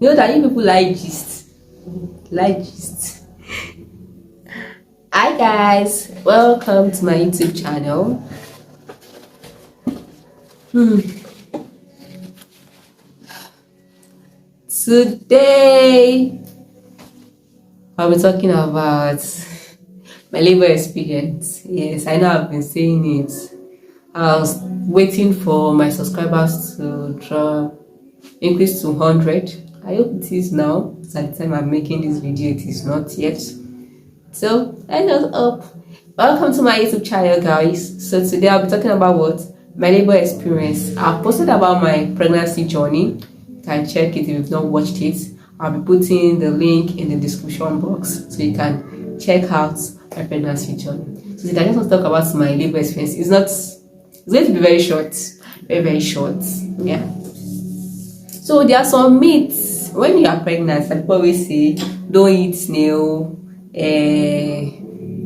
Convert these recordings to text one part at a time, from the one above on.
You know that you people like gist. Like gist. Hi guys, welcome to my YouTube channel. Today I'll be talking about my labor experience. Yes, I know I've been saying it. I was waiting for my subscribers to drop increase to 100. I hope it is now. At the time I'm making this video, it is not yet. So let us up. Welcome to my YouTube channel, guys. So today I'll be talking about what my labor experience. I've posted about my pregnancy journey. You can check it if you've not watched it. I'll be putting the link in the description box so you can check out my pregnancy journey. So today I just want to talk about my labor experience. It's going to be very short, very short. Yeah. So there are some myths when you are pregnant. Like people always say, don't eat snail,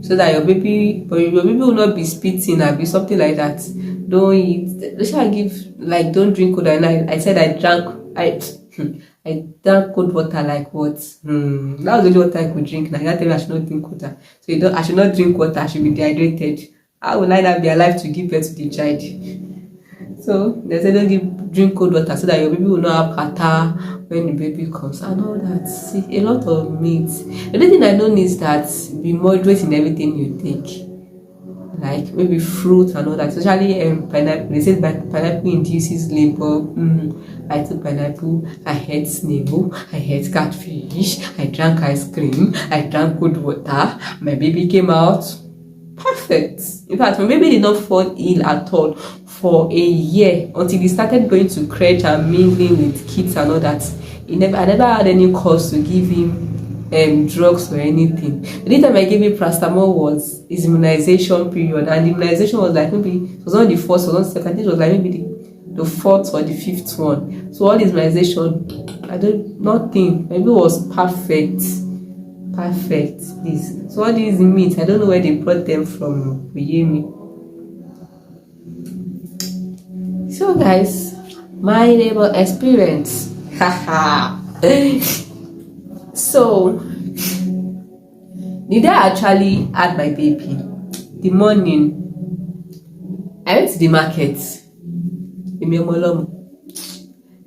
so that your baby will not be spitting or be something like that. Don't eat. Don't drink cold water. I said I drank cold water like what? That was the only water I could drink. Now you tell me I should not drink water. So I should not drink water. I should be dehydrated. How will I not be alive to give birth to the child? So they say don't drink cold water so that your baby will not have catarrh when the baby comes and all that. See, a lot of myths. The only thing I know is that be moderate in everything you take, like maybe fruit and all that. Especially pineapple. They say pineapple induces labor. I took pineapple. I had snail. I had catfish. I drank ice cream. I drank cold water. My baby came out perfect. In fact, my baby did not fall ill at all for a year until he started going to crèche and mingling with kids and all that. I never had any cause to give him drugs or anything. The only time I gave him paracetamol was his immunization period, and the immunization was like maybe it was not the first, it was not the second. I think it was like maybe the fourth or the fifth one. So all his immunization, nothing. My baby was perfect. This. So all these myths, I don't know where they brought them from. You hear me? So guys, my labor experience. So the day I actually had my baby, the morning I went to the market.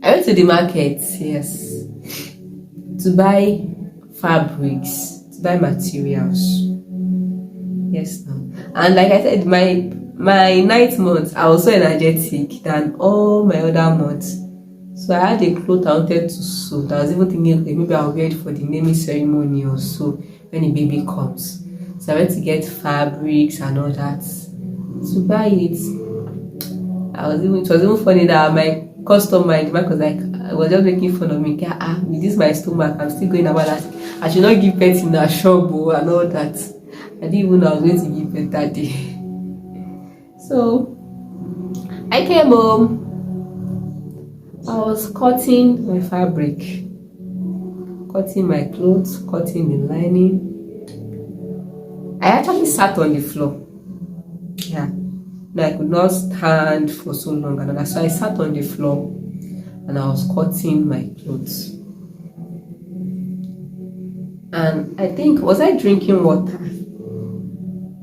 I went to the market, yes, to buy fabrics, to buy materials. Yes, now. And like I said, my 9th month, I was so energetic than all my other months. So I had a cloth I wanted to sew. I was even thinking, okay, maybe I'll wear it for the naming ceremony or so when the baby comes. So I went to get fabrics and all that to buy it. It was even funny that my customer in the market was like, I was just making fun of me. With this my stomach, I'm still going about that. I should not give birth in a shop and all that. I didn't even know I was going to give birth that day. So I came home. I was cutting my fabric, cutting my clothes, cutting the lining. I actually sat on the floor. Yeah. Now I could not stand for so long, and so I sat on the floor and I was cutting my clothes. And I think, was I drinking water?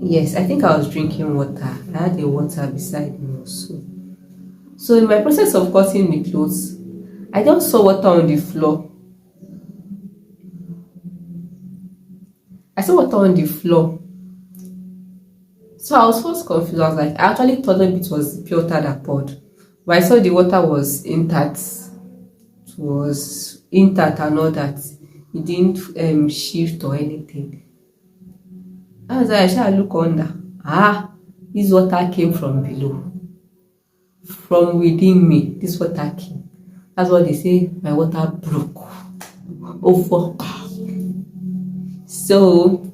Yes, I think I was drinking water. I had the water beside me also. So in my process of cutting my clothes, I just saw water on the floor. I saw water on the floor. So I was first confused. I was like, I actually thought maybe it was pure water that poured. But I saw the water was intact. It was intact and all that. It didn't shift or anything. I was like, I shall look under. This water came from below. From within me, this water came. That's what they say, my water broke over. So,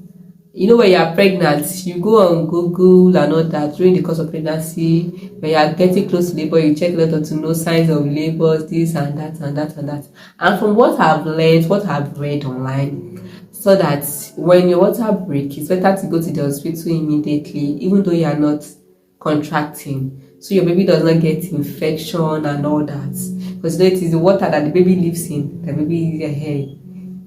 you know, when you are pregnant, you go on Google and all that during the course of pregnancy. When you are getting close to labor, you check a lot to know signs of labor, this and that and that and that. And from what I've learned, what I've read online, so that when your water breaks, it's better to go to the hospital immediately, even though you are not contracting, so your baby does not get infection and all that. because it is the water that the baby lives in. The baby is here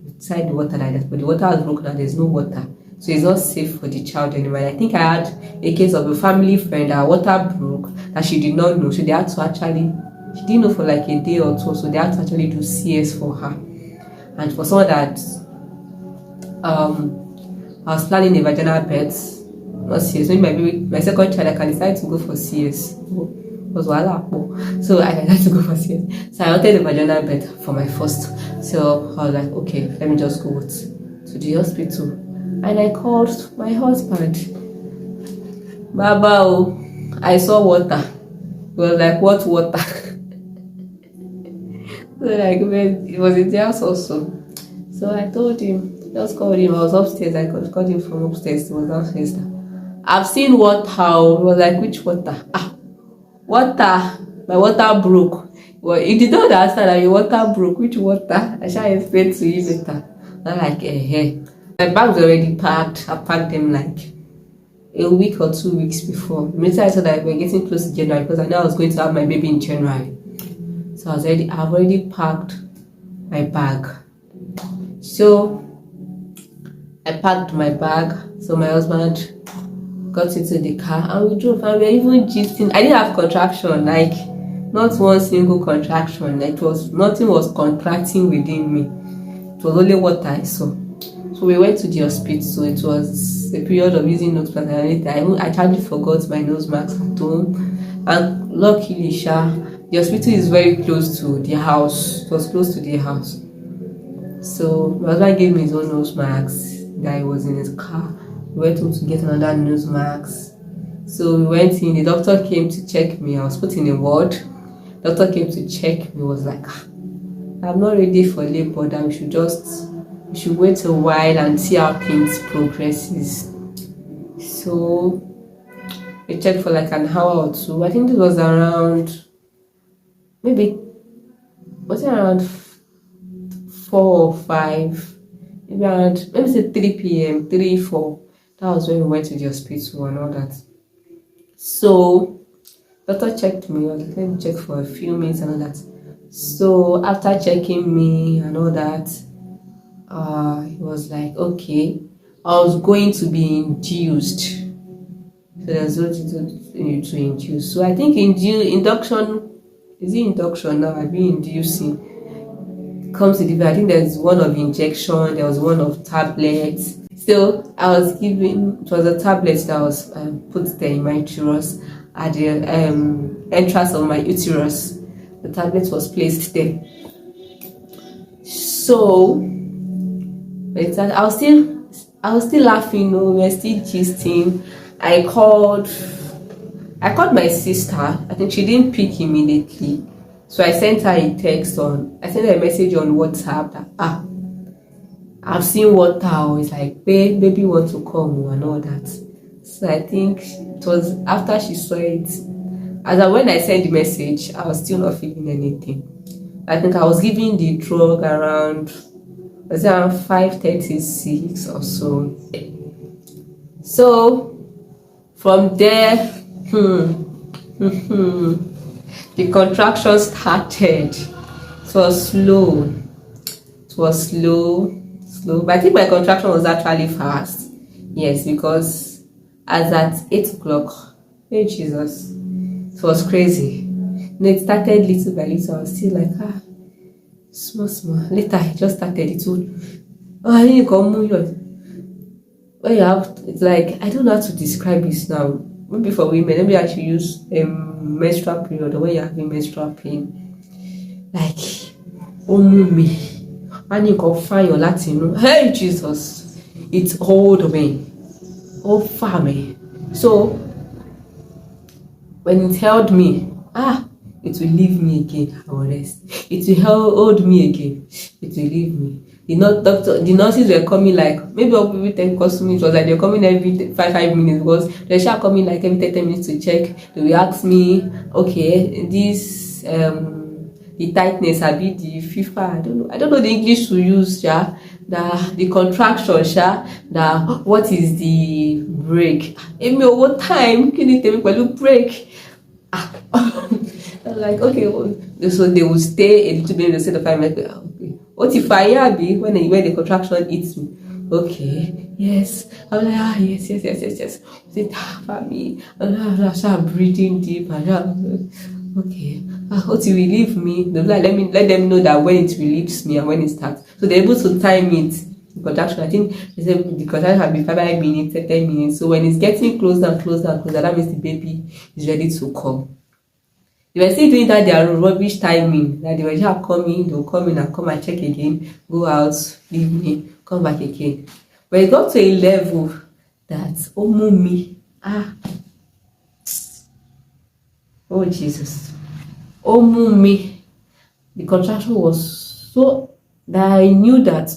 inside the water like that, but the water has broken and there's no water, so it's not safe for the child anymore. I think I had a case of a family friend that water broke that she did not know, so they had to actually, she didn't know for like a day or two, so they had to actually do CS for her. And for someone that I was planning a vaginal birth, not CS. Maybe my second child, I can decide to go for CS. So I decided to go for CS. So I wanted a vaginal birth for my first. So I was like, okay, let me just go to the hospital. And I called my husband. Baba, I saw water. He was like, what water? So like, it was in the house also. So I told him, just called him. I was upstairs. I called him from upstairs. He was downstairs. I've seen water. He was like, which water? Water. My water broke. Well, he did not understand that your water broke. Which water? I shall explain to you later. I'm like, my bags already packed. I packed them like a week or 2 weeks before. Immediately I saw that we were getting close to January, because I know I was going to have my baby in January. So I've already packed my bag. So I packed my bag. So my husband got into the car and we drove, and we were even gisting. I didn't have contraction, like not one single contraction. It was, nothing was contracting within me. It was only what I saw. So we went to the hospital. So it was a period of using nose mask, and I actually forgot my nose mask at home. And luckily, the hospital is very close to the house. It was close to the house. So my husband gave me his own nose mask that he was in his car. We went home to get another nose mask. So we went in. The doctor came to check me. I was put in a ward. The doctor came to check me. Was like, I'm not ready for labor. That we should wait a while and see how things progresses. So we checked for like an hour or two. I think it was around, maybe 4 or 5, maybe say 3 p.m., 3, 4. That was when we went to the hospital and all that. So doctor checked me. I was like, let me check for a few minutes and all that. So after checking me and all that, he was like, okay, I was going to be induced. So there's nothing to induce. So I think induction, is it induction now? I've been inducing. Comes to the, I think there's one of injection, there was one of tablets. So I was given, it was a tablet that was put there in my uterus at the entrance of my uterus. The tablet was placed there. So I was still laughing. We were still gisting. I called my sister. I think she didn't pick immediately. So I sent her a message on WhatsApp that I've seen water. It's like, baby want to come and all that. So I think it was after she saw it. When I sent the message, I was still not feeling anything. I think I was giving the drug around 5:36 or so. So from there, the contraction started. It was slow. But I think my contraction was actually fast. Yes, because as at 8 o'clock, hey Jesus, it was crazy. It started little by little. I was still like, small. Later, I just started it. I need to come move. When you have, it's like, I don't know how to describe this now. Maybe for women, maybe I should use menstrual period, or when you're having menstrual pain. Like, me. And you can find your Latin. Hey Jesus, it's hold me. Oh, far me. So when it held me, it will leave me again. I will rest. It will hold me again. It will leave me. The nurses were coming like, maybe every 10 customers, it was like they're coming every 5 minutes, because they shall coming like every 10 minutes to check. They will ask me, okay, this the tightness, the FIFA, I don't know the English to use, the contraction, what is the break? What time can you tell me break? I'm like, okay, well, so they will stay a little bit instead of 5 minutes. Okay. What if I be when the contraction hits me? Okay, yes. I'm like, yes. Sit for me. I start breathing deep. Okay. What you relieve me? They'll like, let them know that when it relieves me and when it starts. So they're able to time it. The contraction, I think they said the contraction can be 5 minutes, 10 minutes. So when it's getting closer and closer and closer, that means the baby is ready to come. They were still doing that their rubbish timing. That they were just coming, they'll come in and come and check again, go out, leave me, come back again. But it got to a level that me. Oh Jesus. Me. The contraction was so that I knew that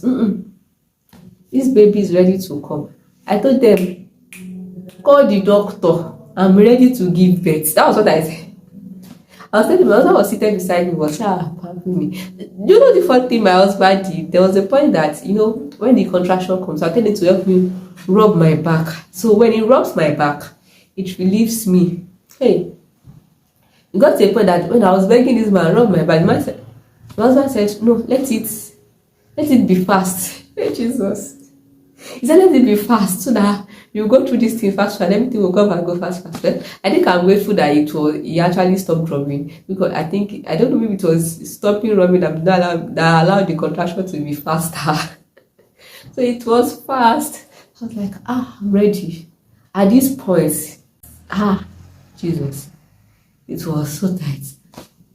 this baby is ready to come. I told them, call the doctor. I'm ready to give birth. That was what I said. I was telling my husband was seated beside me, was pumping me. You know the first thing my husband did? There was a point that, when the contraction comes, I tell him to help me rub my back. So when he rubs my back, it relieves me. Hey, it got to a point that when I was begging this man rub my back, my husband said, no, let it be fast. Hey, Jesus. He said, let it be fast so that you go through this thing fast and everything will come and go fast. I think I'm grateful that he actually stopped rubbing, because I don't know, maybe it was stopping rubbing that allowed the contraction to be faster. So it was fast. I was like, I'm ready. At this point, Jesus, it was so tight.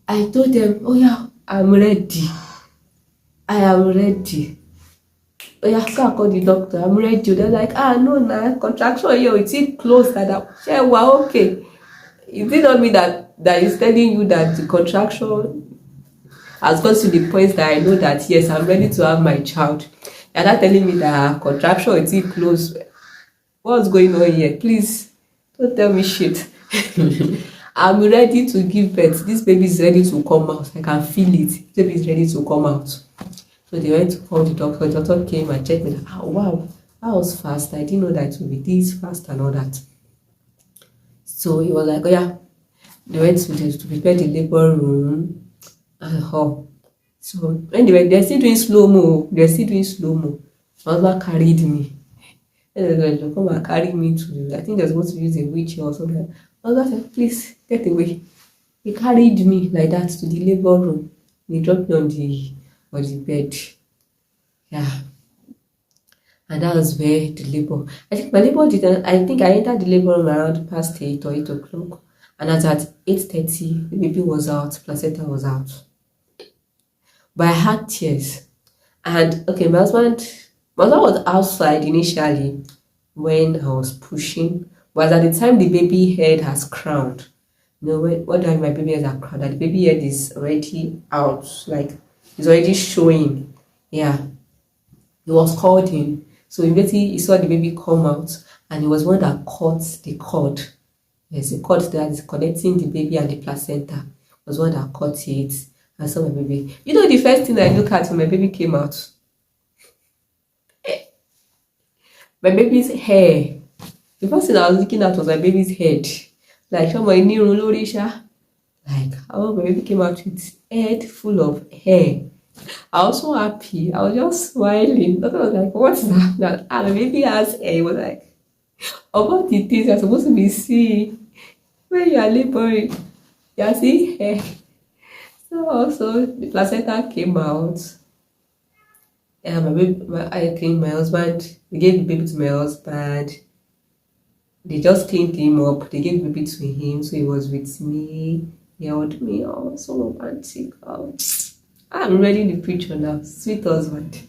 I told them, oh yeah, I'm ready. I am ready. Oh yeah, I call the doctor. I'm ready. They're like, no, contraction here. It's close. That yeah, well, okay. Is it not me that is telling you that the contraction has got to the point that I know that yes, I'm ready to have my child? You're not telling me that contraction is close. What's going on here? Please don't tell me shit. I'm ready to give birth. This baby is ready to come out. I can feel it. This baby is ready to come out. So they went to call the doctor. The doctor came and checked me. Wow, that was fast. I didn't know that it would be this fast and all that. So he was like, oh yeah. They went to prepare the labor room and all. So when they're still doing slow-mo. My husband carried me. And they were come and carry me to, I think they're supposed to use a wheelchair or something. My husband said, please, get away. He carried me like that to the labor room. He dropped me on the bed. Yeah. And that was where the labor. I think my labor didn't. I think I entered the labor room around past 8 or 8 o'clock. And at 8:30, the baby was out, placenta was out. But I had tears. And okay, my husband was outside initially when I was pushing. But at the time the baby head has crowned. What do I mean my baby head has crowned? That the baby head is already out, like it's already showing. Yeah. He was called in. So immediately he saw the baby come out, and he was one that caught the cord. Yes, the cord that is connecting the baby and the placenta was one that caught it. I saw my baby. The first thing I looked at when my baby came out? My baby's hair. The first thing I was looking at was my baby's head. Like, how my baby came out with head full of hair. I was so happy. I was just smiling. I was like, what's that? And the baby has hair. It was like, about the things you're supposed to be seeing when you are laboring. You are seeing hair. So also, the placenta came out. And my husband, they gave the baby to my husband. They just cleaned him up. They gave the baby to him. So he was with me. He held me. Oh, so romantic. Oh. I'm ready to preach on now. Sweet husband.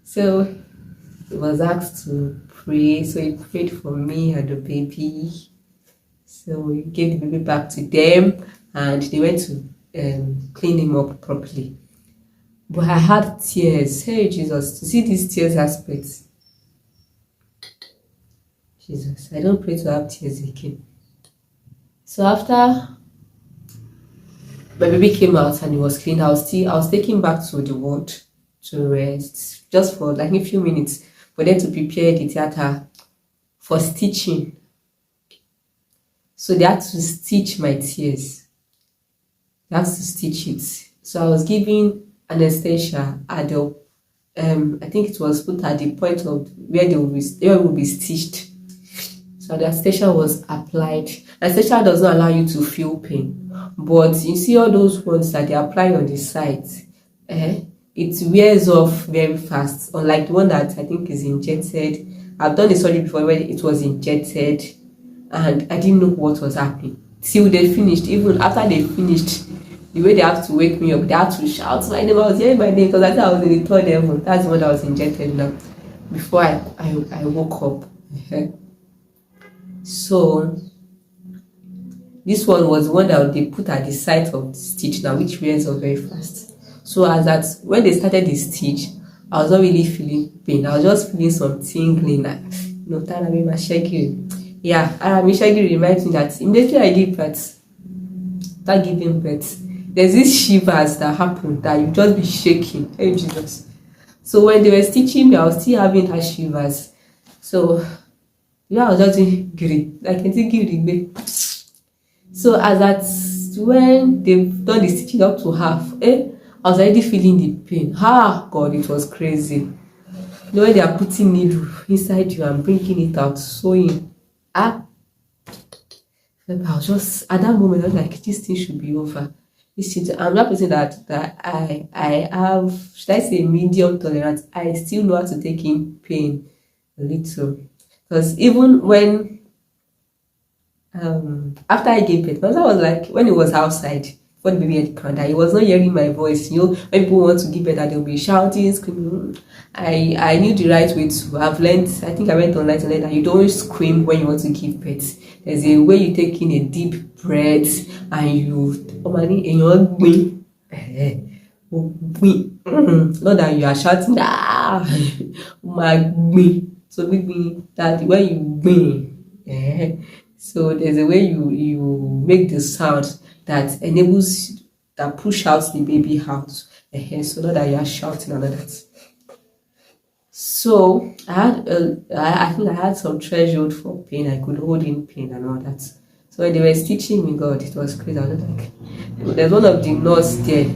So he was asked to pray. So he prayed for me and the baby. So we gave the baby back to them. And they went to clean him up properly. But I had tears. Hey, Jesus, to see these tears aspects. Jesus, I don't pray to have tears again. So after my baby came out and he was clean, I was taken back to the ward to rest, just for like a few minutes, for them to prepare the theater for stitching. So they had to stitch my tears. You have to stitch it. So I was given anesthesia at the I think it was put at the point of where where it will be stitched. So the anesthesia was applied. Anesthesia does not allow you to feel pain, but you see all those ones that they apply on the site, it wears off very fast. Unlike the one that I think is injected. I've done the surgery before where it was injected, and I didn't know what was happening till they finished. Even after they finished, the way they have to wake me up, they have to shout my name. I was hearing my name because I thought I was in the third level. That's the one that was injected now. Before I woke up. So this one was the one that they put at the site of the stitch now, which wears off very fast. So as that when they started the stitch, I was not really feeling pain. I was just feeling some tingling. Yeah, Arami Shaggy reminds me that immediately I give birth, start giving birth, there's these shivers that happen that you just be shaking. Hey Jesus. So when they were stitching me, I was still having that shivers. So yeah, I was just gritty. I can see gritty. So as that when they've done the stitching up to half, I was already feeling the pain. God, it was crazy. You know when they are putting needle inside you and bringing it out, sewing. I was just at that moment I was like, this thing should be over. I'm not person that I have, should I say, medium tolerance. I still know how to take in pain a little, because even when after I gave birth, I was like, when it was outside, when the baby had come down, he was not hearing my voice. You know, when people want to give birth, they'll be shouting, screaming. I knew the right way to. I've learned. I think I went online to learn that you don't scream when you want to give birth. There's a way you take in a deep breath and you not that you are shouting so maybe that when you so there's a way you make the sound that enables that push out the baby out, so not that you are shouting and all that. So I think I had some threshold for pain. I could hold in pain and all that. So when they were stitching me, God, it was crazy. I was like, there's one of the nurse there.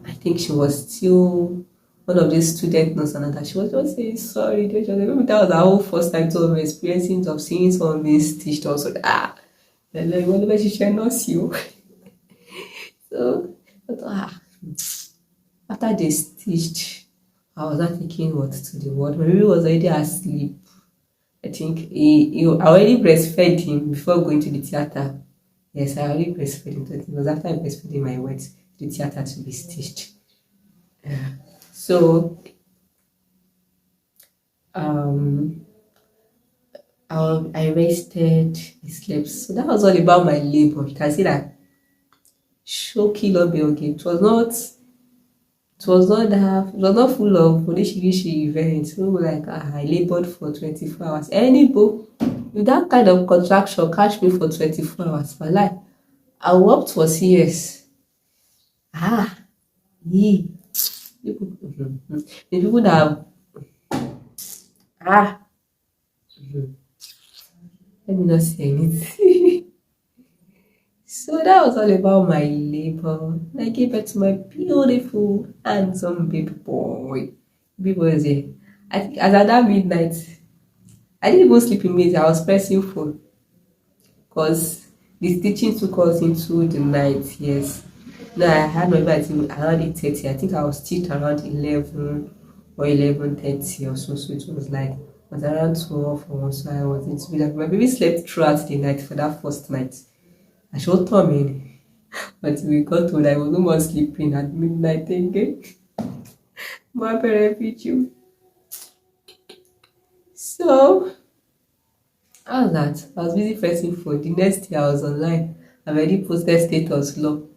I think she was still one of these student nurses and all that. She was just saying sorry. Maybe that was our whole first time to experiencing of seeing someone being stitched. Also, whenever she shall nurse you. So after they stitched, I was not thinking what to do. What my baby was already asleep. I think I already breastfed him before going to the theater. Yes, I already breastfed him. It was after I breastfed him I went to the theater to be stitched. So I rested, I slept. So that was all about my labor. You can see that shocky lobby. Okay, it was not full of Odishigishi events. So like I labored for 24 hours. Any book with that kind of contraction catch me for 24 hours. My life. I worked for CS. The people that let me not say anything. So that was all about my labor. I gave birth to my beautiful, handsome baby boy. Baby was there. I think as at that midnight, I didn't even sleep in bed. I was pressing phone because the stitching took us into the night. Yes. No, I had my baby until around 8:30. I think I was stitched around 11 or 11:30 or so. So it was like around 12 or 1. So I was into bed. My baby slept throughout the night for that first night. I showed Tommy, but we got told I was no more sleeping at midnight again. My parent you. So, how's that? I was busy pressing for the next day. I was online. I already posted status low.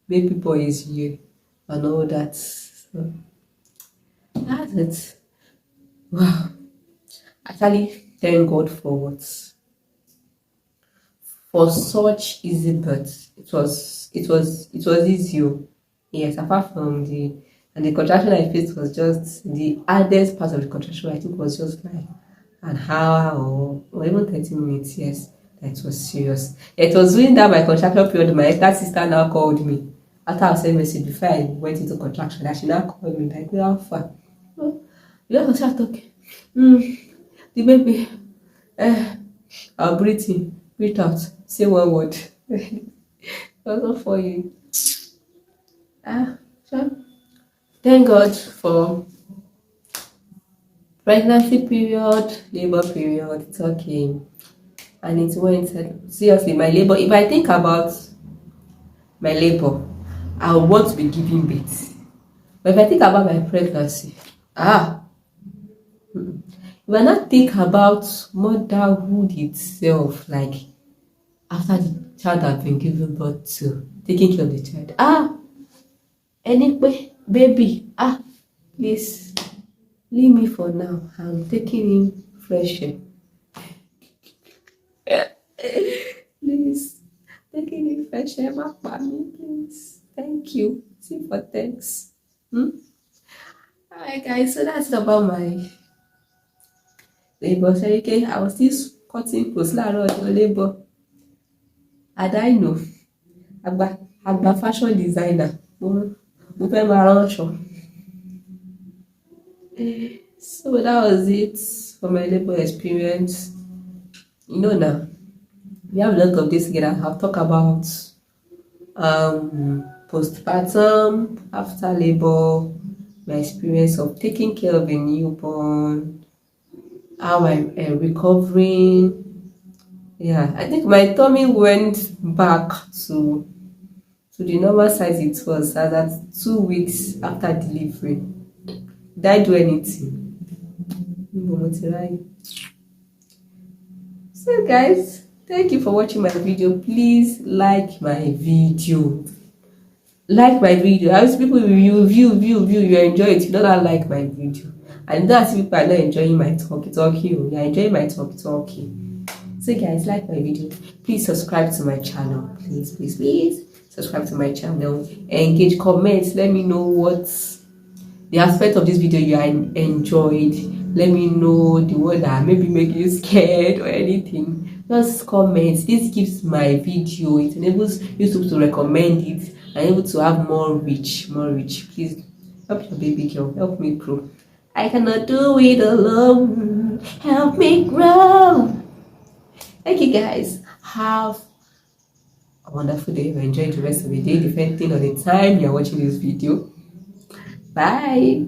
Baby boy is here and all that. So, that's it. Wow. Actually, thank God for what. For such easy birth, it was easy. Yes, apart from the contraction I faced was just the hardest part of the contraction. I think was just like an hour or even 30 minutes. Yes, That was serious. It was during that my contraction period, my elder sister now called me. After I sent message before I went into contraction, that she now called me like, how far? Oh, you have to start talking. The baby, I'll breathe in, breathe out, say one word. Also for you. So thank God for pregnancy period, labor period. It's okay. And it went seriously. My labor, if I think about my labor, I want to be giving birth. But if I think about my pregnancy, if I not think about motherhood itself, like after the child has been given birth to, taking care of the child. Anyway, baby, please leave me for now. I'm taking in fresh air. Please, taking in fresh air, mommy, please. Thank you. See for thanks. Alright, guys, so that's about my labor. So okay, I was still cutting close labor. And I know, I'm fashion designer. So that was it for my labor experience. You know, now we have a lot of this together. I'll talk about postpartum, after labor, my experience of taking care of a newborn, how I'm recovering. Yeah, I think my tummy went back to the normal size it was as at 2 weeks after delivery. Did I do anything? So guys, thank you for watching my video. Please like my video. Like my video. I wish people will view, you enjoy it. You don't like my video. And that's people are not enjoying my talkie. You're enjoying my talkie. So guys, like my video. Please subscribe to my channel. Please subscribe to my channel. Engage, comment. Let me know what the aspect of this video you enjoyed. Let me know the one that maybe make you scared or anything. Just comment. This gives my video, it enables YouTube to recommend it and able to have more reach. Please help your baby girl, help me grow. I cannot do it alone. Help me grow. Thank you guys. Have a wonderful day. Enjoy the rest of the day, depending on the time you're watching this video. Bye.